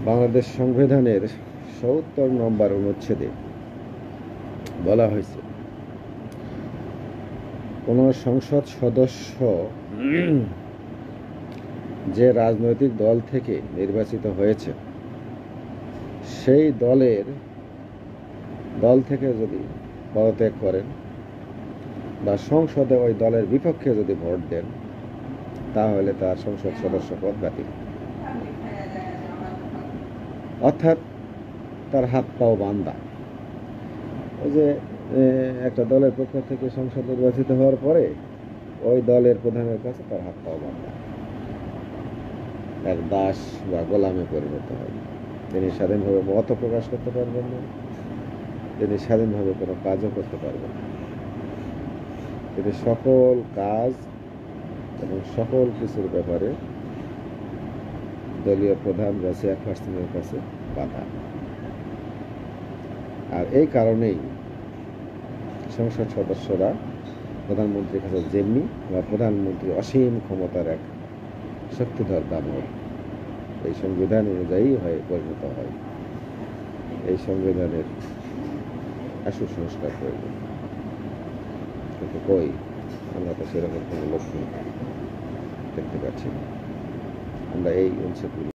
বাংলাদেশ সংবিধানের ৭০ নম্বর অনুচ্ছেদে বলা হয়েছে, কোন সংসদ সদস্য যে রাজনৈতিক দল থেকে নির্বাচিত হয়েছে সেই দল থেকে যদি পদত্যাগ করেন বা সংসদে ওই দলের বিপক্ষে যদি ভোট দেন, তাহলে তার সংসদ সদস্য পদ বাতিল, অর্থাৎ তার হাত পাও বান্দা। ওই যে একটা দলের পক্ষ থেকে সংসদ নির্বাচিত হওয়ার পরে ওই দলের প্রধানের কাছে তার হাত পাও বান্দা, এক দাস বা গোলামে পরিণত হয়। তিনি স্বাধীনভাবে মত প্রকাশ করতে পারবেন না, তিনি স্বাধীনভাবে কোনো কাজও করতে পারবেন না। তিনি সকল কাজ এবং সকল কিছুর ব্যাপারে দলীয় প্রধান বা চেয়ারপারসনের কাছে বাধা। আর এই কারণেই সংসদ সদস্যরা প্রধানমন্ত্রীর কাছে যেমনি বা প্রধানমন্ত্রী অসীম ক্ষমতার এক শক্তিধর দানব, এই সংবিধান অনুযায়ী পরিণত হয়। এই সংবিধানের আশু সংস্কার প্রয়োজন, কিন্তু কই আমরা তো সেরকম কোনো লক্ষণ দেখতে পাচ্ছি না। আমরা এই অনুচ্ছেদগুলো